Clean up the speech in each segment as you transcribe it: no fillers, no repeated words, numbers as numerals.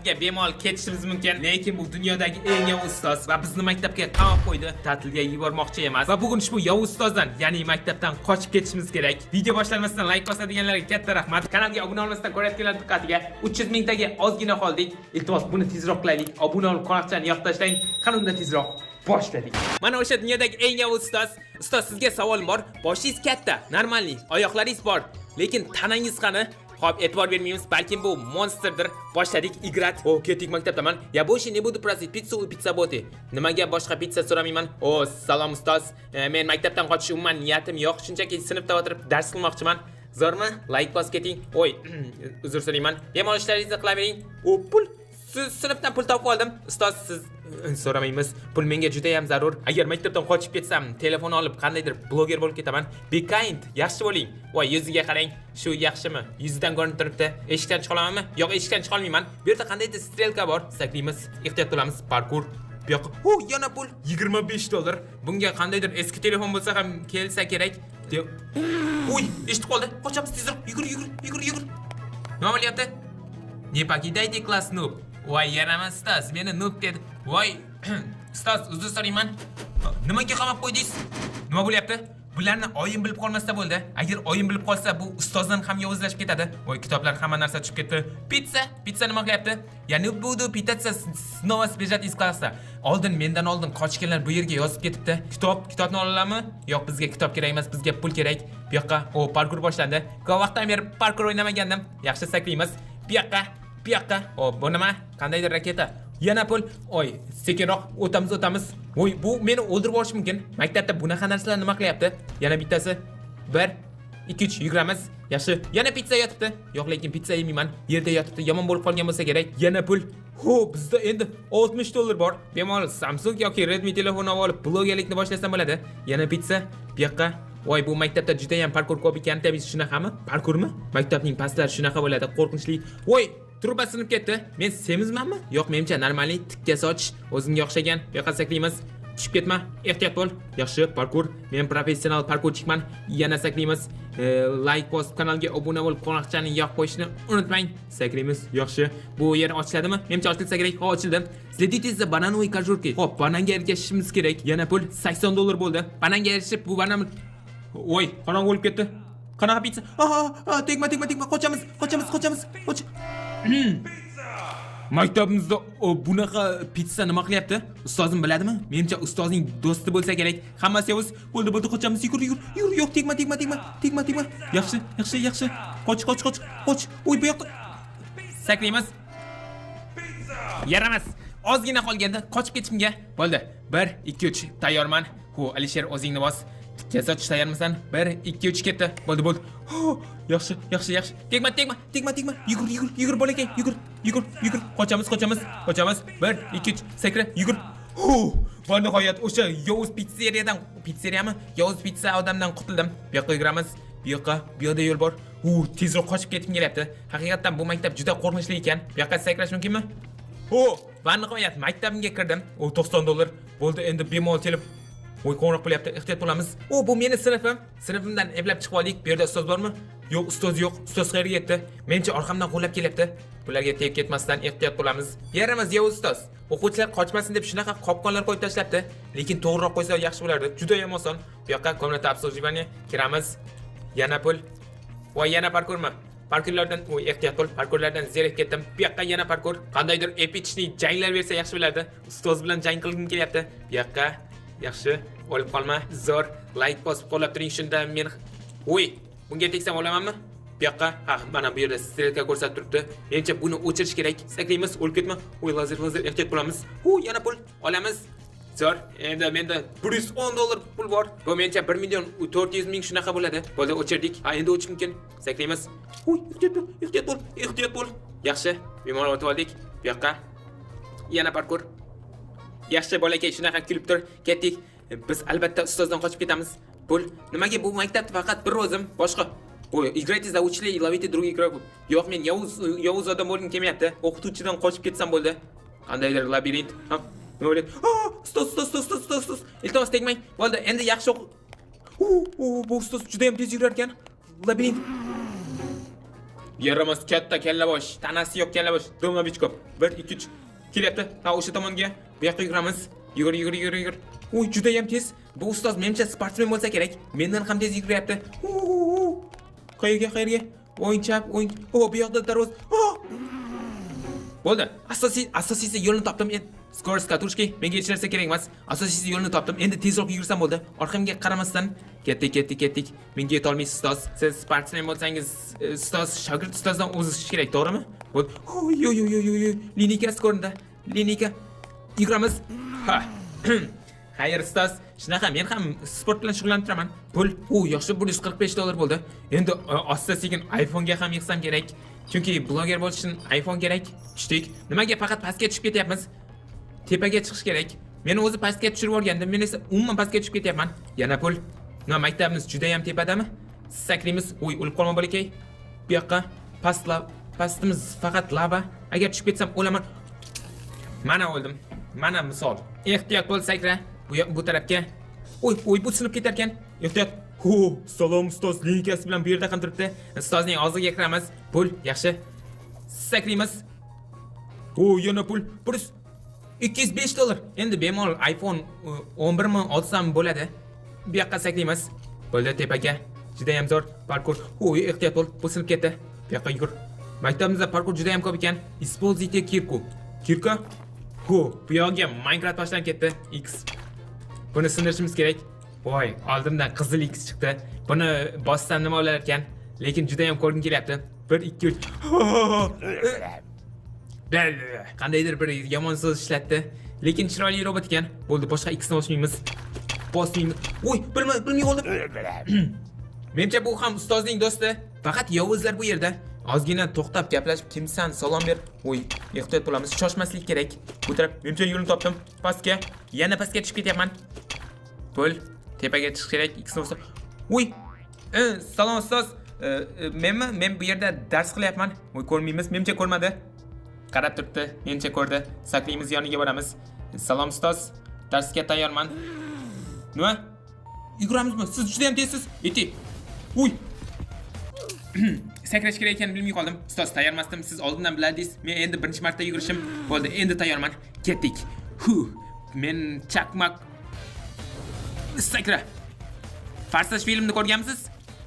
ta'tilga bemalol ketishimiz mumkin, lekin bu dunyodagi eng yovuz ustoz va bizni maktabga qamab qo'ydi. Ta'tilga yubormoqchi emas va bugun ushbu yovuz ustozdan, ya'ni maktabdan qochib ketishimiz kerak. Video boshlanmasdan like bosadiganlarga katta rahmat. Kanalga obuna olmasdan ko'rayotganlar diqqatiga. 300 mingtaga ozgina qoldik. Iltimos buni tezroq qilaylik. Obuna olib qo'ng'iroqchani yoqib tashlang. Qani unda tezroq boshladik. Mana o'sha dunyodagi eng yovuz ustoz. Ustoz, sizga savolim bor. Boshingiz katta, normalniy, oyoqlaringiz bor, lekin tanangiz qani? Xo'p, e'tibor bermaymiz, balkim bu monsterdir. Boshladik, igrat. O, ketdik maktabdaman. Я больше не буду просить пиццу у пиццаботи. Nimaga boshqa pizza so'ramayman? O, salom ustoz. Men maktabdan qochish umuman niyatim yo'q. Shunchaki sinfda o'tirib dars qilmoqchiman. Zo'rmi? Like bosib keting. Oy, uzr so'rayman. Bemalol ishlaringizni qilavering. O, pul. Siz sinfdan pul topib oldim. Ustoz, siz so'ramaymiz. Pul menga juda ham zarur. Agar maktabdan qochib ketsam, telefon olib qandaydir bloger bo'lib ketaman. Be kind, yaxshi bo'ling. Voy, yuziga qarang. Shu yaxshimi? Yuzidan ko'rinib turibdi. Eshikdan chiqa olamanmi? Yo'q, eshikdan chiqa olmayman. Bu yerda qandaydir strelka bor. Sakraymiz, ehtiyot bo'lamiz. Parkour. Bu yoqqa. O, yana pul. $25. Bunga qandaydir eski telefon bo'lsa ham kelsa kerak. Uy, eshitib qoldi. Qochamiz tezroq. Yugur. Nima bo'lyapti? Ne покидайте класс, noob. Voy, yaramas ustoz, meni noob dedi. Voy, ustoz, uzr so'rayman. Nimaga qamab qo'ydingiz? Nima bo'lyapti? Bularni oyim bilib qolmasa bo'ldi. Agar oyim bilib qolsa, bu ustozdan ham yovuzlashib ketadi. Voy, kitoblar hamma narsa tushib ketdi. Pizza nima qilyapti? Ya ne budu pitаться снова сбежать из класса. Mendan oldin qochganlar bu yerga yozib ketibdi. Kitobni olalarmi? Yo'q, bizga kitob kerak emas, bizga pul kerak. Bu yoqqa, o, parkour boshlandi. Ko'p vaqtdan beri parkour o'ynamagandim. Yaxshi sakraymiz. Bu yoqqa. O, bu nima? Qandaydir raketa. Yana pul. Oy, sekinroq o'tamiz. Voy, bu meni o'ldirib yuborish mumkin. Maktabda bunaqa narsalar nima qilyapti? Yana bittasi. 1 2 3 yuguramiz. Yaxshi. Yana pizza yotibdi. Yo'q, lekin pizza yemayman. Yerda yotibdi. Yomon bo'lib qolgan bo'lsa kerak. Yana pul. Ho, bizda endi $60 bor. Bemalol Samsung yoki Redmi telefonni olib blogerlikni boshlasam bo'ladi. Yana pizza. Bu yoqqa. Voy, bu maktabda juda ham parkour ko'p ekan. Tabiiy shunaqami? Parkourmi? Maktabning pastlari shunaqa bo'ladi, qo'rqinchli. Voy, truba sinib ketdi. Men semizmanmi? Yo'q, menimcha normalniy tikka soch, o'zimga o'xshagan. Bu yoqqa sakraymiz. Tushib ketma, ehtiyot bo'l. Yaxshi, parkour. Men professional parkourchikman. Yana sakraymiz. Like bosib, kanalga obuna bo'lib, qo'ng'iroqchani yoqib qo'yishni unutmang. Sakraymiz. Yaxshi. Bu yer ochiladimi? Menimcha ochilsa kerak. Ho, ochildi. Следите за банановой кожуркой. Xo'p, bananga ergashishimiz kerak. Yana pul $80 bo'ldi. Bananga erishib, bu banan Voy, qorong'u bo'lib ketdi. Qanaqa pizza? Tegma. Qoch. Maktabimizda bunaqa pizza nima qilyapti? Ustozim biladimi? Menimcha ustozning do'sti bo'lsa kerak. Hammasi yovuz. Bo'ldi, qochamiz. Yugur. Yo'q, tegma. Yaxshi. Qoch. Voy, bu yoqqa. Sakraymiz. Yaramas. Ozgina qolganda qochib ketishimga. Bo'ldi. 1 2 3 tayyorman. Ho, Alisher, o'zingni bos. Kesak tayyormisan? 1 2 3 ketdi. Bo'ldi. Yaxshi. Tegma. Yugur bolakay. Yugur. Qochamiz. 1 2 3 sakra, yugur. Va nihoyat o'sha yovuz pizzeriyami? Yovuz pizza odamdan qutuldim. Bu yoqqa yuguramiz. Bu yoqda yo'l bor. Tezroq qochib ketgim kelyapti. Haqiqatan bu maktab juda qo'rqinchli ekan. Bu yoqqa sakrash mumkinmi? Va nihoyat maktabimga kirdim. $90. Bo'ldi, endi bemalol telefon. Voy, qo'ng'iroq bo'lyapti. Ehtiyot bo'lamiz. Bu meni sinfim. Sinfimdan eplab chiqib oldik. Bu yerda ustoz bormi? Yo'q, ustoz yo'q. Ustoz qayerga ketdi? Mencha orqamdan qo'llab kelyapti. Bularga tegib ketmasdan ehtiyot bo'lamiz. Yaramas yovuz ustoz. O'quvchilar qochmasin deb shunaqa qopqonlar qo'yib tashlabdi. Lekin to'g'riroq qo'ysa yaxshi bo'lardi. Juda ham oson. Bu yoqqa komnata обслуживания kiramiz. Yana pul. Voy, yana parkourmi? Parkourlardan ehtiyot bo'l. Parkourlardan zerikib ketdim. Bu yoqqa yana parkour. Qandaydir epichniy janglar bersa yaxshi bo'lardi. Ustoz bilan jang qilgim kelyapti. Bu yoqqa yaxshi. Olib qolma. Zo'r. Like bosib qo'llab turing, shunda men bunga tegsam olamanmi? Bu yoqqa, mana bu yerda strelka ko'rsatib turibdi. Menimcha buni o'chirish kerak. Sakraymiz, o'lib ketma. Lazer, ehtiyot bo'lamiz. Yana pul olamiz. Zo'r. Endi menda $110 pul bor. Bu menimcha 1.400.000 shunaqa bo'ladi. Bo'ldi, o'chirdik. Endi o'chish mumkin. Sakraymiz. Ehtiyot bo'l. Yaxshi. Bemalol o'tib oldik. Bu yoqqa yana parkour. Yaxshi bolakay, shunaqa kulib tur. Ketdik. Biz albatta ustozdan qochib ketamiz. Pul. Nimaga bu maktabda faqat bir o'zim, boshqa? Играйте за учителя и ловите других игроков. Yo'q, men yovuz odam bo'lgim kelmayapti. O'qituvchidan qochib ketsam bo'ldi. Qandaydir labirint. Nima bo'lyapti? Ustoz. Iltimos tegmang. Bo'ldi, endi yaxshi bu ustoz juda ham tez yurar ekan. Labirint. Yaramas katta kallabosh, tanasi yo'q kallabosh, Domovichkov. 1 2 3 kelyapti. Ha, o'sha tomonga. Bu yoqqa yuguramiz. Yugur. Uy, juda ham tez. Bu ustoz menimcha sportsmen bo'lsa kerak. Mendan ham tez yuguryapti. Qayerga? O'yinchab. Bu yoqda darvoz. Bo'ldi. Asosiysi yo'lni topdim. Skorost katushki menga hech narsa kerak emas. Asosiysi yo'lni topdim. Endi tezroq yugursam bo'ldi. Orqamga qaramasdan ketdik. Menga yeta olmaysiz ustoz. Siz sportsmen bo'lsangiz, ustoz shogird ustozdan o'zish kerak, to'g'rimi? Bo'ldi. Yo. Linika skorinda. Linika. Yuguramiz. Ha. Xayr ustoz. Shunaqa men ham sport bilan shug'ullanib turaman. Pul, yaxshi $145 bo'ldi. Endi asta-sekin iPhone'ga ham yig'sam kerak. Chunki bloger bo'lish uchun iPhone kerak. Tushdik. Nimaga faqat pastga tushib ketyapmiz? Tepaga chiqish kerak. Meni o'zi pastga tushirib o'rgandim. Men esa umuman pastga tushib ketyapman. Yana pul. Nima maktabimiz juda ham tepadami? Sakraymiz. O'lib qolma bolakay. Bu yoqqa pastimiz faqat lava. Agar tushib ketsam o'laman. Mana o'ldim. Mana misol. Ehtiyot bo'l sakra. Bu tarafga. Bu sinib ketar ekan. Ehtiyot. Salom ustoz, linkasi bilan bu yerda ham turibdi. Ustozning og'ziga kiramiz. Pul, yaxshi. Sakraymiz. Yana pul. $205. Endi bemalol iPhone 11 mi olsam bo'ladi. Bu yoqqa sakraymiz. Bo'ldi, tepaga. Juda ham zo'r parkur. Ehtiyot bo'l, bu sinib ketdi. Bu yoqqa yugur. Maktabimizda parkur juda ham ko'p ekan. Используйте кирку. Kirka? Bu yoqqa Minecraft boshlanib ketdi. X. Buni sindirishimiz kerak. Voy, oldimdan qizil X chiqdi. Buni bossam nima bo'lar ekan? Lekin juda ham qo'rqim kelyapti. 1 2 3. Qandaydir bir yomon so'z ishlatdi. Lekin chiroyli robot ekan. Bo'ldi, boshqa X ni bosmaymiz. Bilmay qoldim. Menimcha bu ham ustozning do'sti. Faqat yovuzlar bu yerda. Ozgina to'xtab gaplashib, kimsan, salom ber. Ehtiyot bo'lamiz, shoshmaslik kerak. Bu taraf menimcha yo'lni topdim. Yana pastga tushib ketyapman. Pul, tepaga chiqish kerak. X ni bosib. Salom ustoz. Men bu yerda dars qilyapman. Ko'rmaymiz, menimcha ko'rmadi. Qarab turibdi, menimcha ko'rdi. Sakraymiz, yoniga boramiz. Salom ustoz, darsga tayyorman. Nima? Yuguramizmi? Siz juda ham tezsiz. Sakrash kerak ekanini bilmay qoldim. Ustoz, tayyormasdim. Siz oldindan bilardingiz. Men endi birinchi marta yugurishim bo'ldi. Endi tayyorman. Ketdik. Men chaqmoq sakra. Farsash filmini ko'rganmisiz?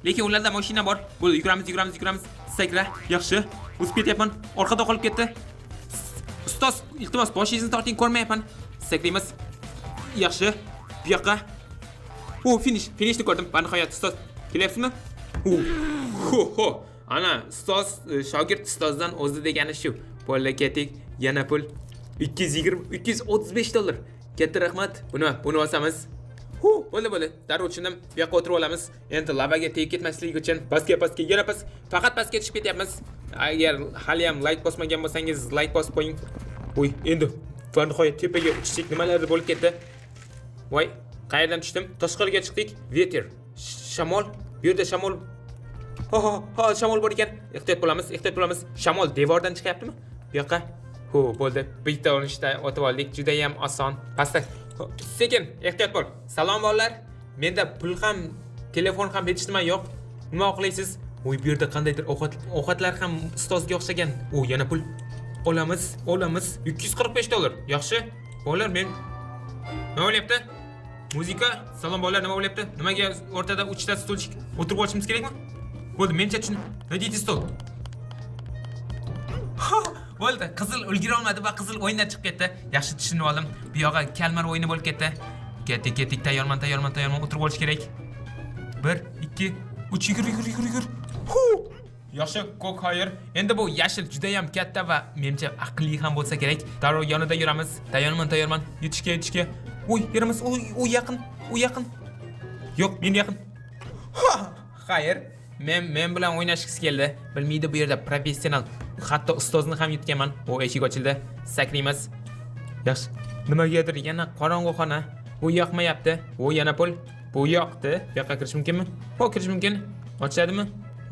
Lekin ularda mashina bor. Bo'ldi, yuguramiz. Sakra. Yaxshi. O'sib ketyapman. Orqada qolib ketdi. Ustoz, iltimos, boshingizni torting, ko'rmayapman. Sakraymiz. Yaxshi. Bu yoqqa. Finishni ko'rdim. Va nihoyat ustoz, kelyapsizmi? Ana, ustoz, shogird ustozdan o'zi degani shu. Bo'ldi, ketdik. Yana pul. $235. Katta rahmat. Buni olsamiz. Bo'ldi. Darrov tushundim. Bu yoqqa o'tirib olamiz. Endi lavaga tegib ketmaslik uchun pastga, yana past. Faqat pastga tushib ketyapmiz. Agar hali ham like bosmagan bo'lsangiz, like bosib qo'ying. Endi va nihoyat tepaga uchdik. Nimalar bo'lib ketdi? Voy, qayerdan tushdim? Tashqariga chiqdik. Veter, shamol. Bu yerda shamol. Shamol bor ekan. Ehtiyot bo'lamiz. Shamol devordan chiqyaptimi? Bu yoqqa. Bo'ldi. Bitta urinishda o'tib oldik. Juda ham oson. Pastda. Sekin, ehtiyot bo'l. Salom bolalar. Menda pul ham, telefon ham hech nima yo'q. Nima o'qlaysiz? Bu yerda qandaydir ovqatlar ham ustozga o'xshagan. Yana pul. Olamiz. $245. Yaxshi. Bolalar, men nima bo'lyapti? Muzika. Salom bolalar, nima bo'lyapti? Nimaga o'rtada 3 ta stol o'tirib olishimiz kerakmi? Bo'ldi, mencha tushun. Найдите стол. Bo'ldi, qizil ulgura olmadi va qizil o'yindan chiqib ketdi. Yaxshi tushunib oldim. Bu yoqqa kalmar o'yini bo'lib ketdi. Ketdik. Tayyorman. O'tirib olish kerak. 1 2 3 yugur. Yaxshi, ko'k xayr. Endi bu yashil juda ham katta va menimcha aqlli ham bo'lsa kerak. Darrov yonida yuramiz. Tayyorman. Yetishga. Yuramiz. Yaqin. Yo'q, men yaqin. Xayr. Men bilan o'ynashgisi keldi. Bilmaydi bu yerda professional. Hatto ustozni ham yutganman. Eshik ochildi. Sakraymiz. Yaxshi. Nimagadir yana qorong'u xona. Bu yoqmayapti. Yana pul. Bu yoqdi. Bu yoqqa kirish mumkinmi? Kirish mumkin. Ochiladimi?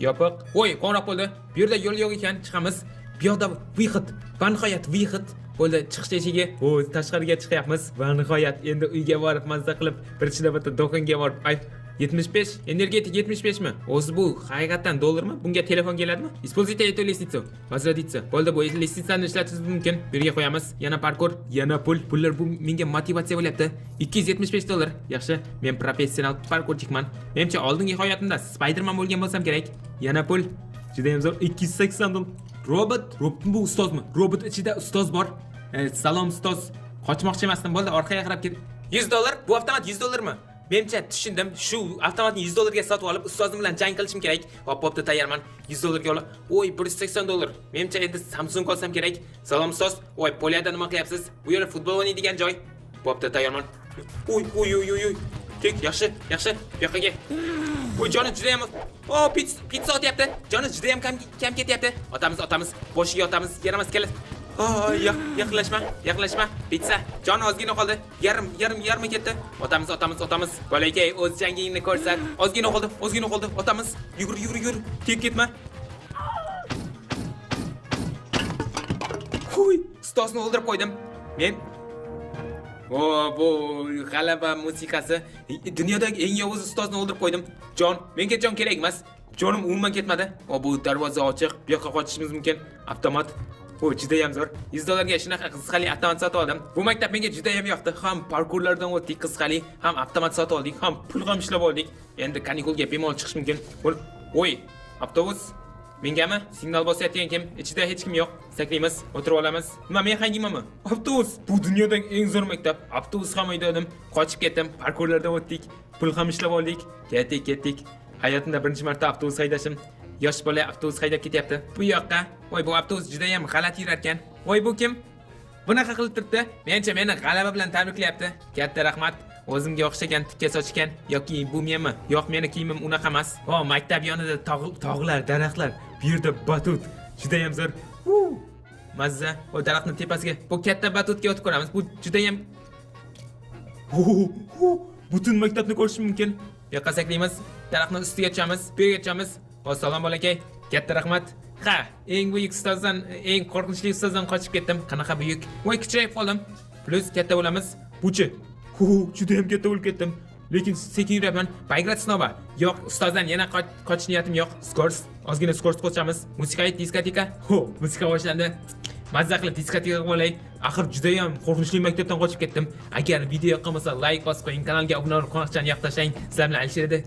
Yopiq. Qo'ng'iroq bo'ldi. Bu yerda yo'l yo'q ekan, chiqamiz. Bu yoqda vihit. Va nihoyat vihit. Bo'ldi, chiqish eshigi. Tashqariga chiqyapmiz. Va nihoyat endi uyga borib mazza qilib, birinchi navbatda do'konga borib 75, energetik 75 mi? O'zi bu haqiqatan dollarmi? Bunga telefon keladimi? Используйте эту лестницу. Возродиться. Bo'ldi, bu lestitsani ishlatish mumkin. Bu yerga qo'yamiz. Yana parkour, yana pullar bu menga motivatsiya bo'lyapti. 275 dollar. Yaxshi, men professional parkourchikman. Menimcha oldingi hayotimda Spider-Man bo'lgan bo'lsam kerak. Yana pul. Juda ham zo'r 280 dollar. Robot bu ustozmi? Robot ichida ustoz bor. Salom ustoz. Qochmoqchi emasdim. Bo'ldi, orqaga qarab ket. 100 dollar? Bu avtomat 100 dollarmi? Menimcha tushundim. Shu avtomatni 100 dollarga sotib olib, ustozim bilan jang qilishim kerak. Hop-hopda tayyorman. 100 dollarga olib. Voy, 180 dollar. Menimcha endi Samsung olsam kerak. Salom ustoz. Voy, Polyada nima qilyapsiz? Bu yer futbol o'ynaydigan joy. Hop-hopda tayyorman. Uy. Tek, yaxshi. Bu yoqqa kel. Voy, joni juda ham. Pizza otyapti. Joni juda ham kam ketyapti. Otamiz. Boshiga otamiz. Yaramas kelas. Yaqinlashma. Pizza. Jon ozgina qoldi. Yarmi ketdi. Otamiz. Bolakay, o'z jangingni ko'rsat. Ozgina qoldi. Otamiz. Yugur. Tek ketma. Huy, ustozni o'ldirib qo'ydim. Men bu g'alaba musiqasi. Dunyodagi eng yovuz ustozni o'ldirib qo'ydim. Jon, menga jon kerak emas. Jonim umuman ketmadi. Bu darvoza ochiq. Bu yoqqa qochishimiz mumkin. Avtomat. Juda ham zo'r. 100 dollarga shunaqa qiziqarli avtomat sotib oldim. Bu maktab menga juda ham yoqdi. Ham parkurlardan o'tdik qiziqarli, ham avtomat sotib oldik, ham pul ham ishlab oldik. Endi kanikulga bemalol chiqish mumkin. Voy, avtobus. Mengami? Signal bosayotgan kim? Ichida hech kim yo'q. Saklaymiz, o'tirib olamiz. Nima men hangimami? Avtobus. Bu dunyodagi eng zo'r maktab. Avtobus ham o'ynadim, qochib ketdim, parkurlardan o'tdik, pul ham ishlab oldik. Ketdik. Hayotimda birinchi marta avtobus haydashim. Yosh bola avtobus haydab ketyapti. Bu yoqqa. Voy, bu avtobus juda ham g'alati yurar ekan. Voy, bu kim? Bunaqa qilib turibdi. Menimcha meni g'alaba bilan tabriklayapti. Katta rahmat. O'zimga o'xshagan tikka sochgan yoki bu menmi? Yo'q, meni kiyimim unaqa emas. Maktab yonida tog'lar, daraxtlar. Bu yerda batut. Juda ham zo'r. Mazza. Daraxtning tepasiga bu katta batutga o'tib ko'ramiz. Bu juda ham butun maktabni ko'rish mumkin. Bu yoqqa saklaymiz. Daraxtning ustiga tushamiz. Bu yerga tushamiz. Salom bolakay. Katta rahmat. Eng buyuk ustozdan, eng qo'rqinchli ustozdan qochib ketdim. Qanaqa buyuk? Voy, kichayib qoldim. Plus katta bo'lamiz. Buchi. Juda ham katta bo'lib ketdim. Lekin sekin yuraman. Poigrat snova. Yo'q, ustozdan yana qochish niyatim yo'q. Ozgina skors qo'shamiz. Musiqa, diskotika. Musiqa boshlandi. Mazza qilib diskotekaga bo'lay. Axir juda ham qo'rqinchli maktabdan qochib ketdim. Agar video yoqqan bo'lsa, like bosib qo'ying, kanalga obuna bo'lib qo'ng'iroqchani yoqtashang. Sizlar bilan Alisher edi.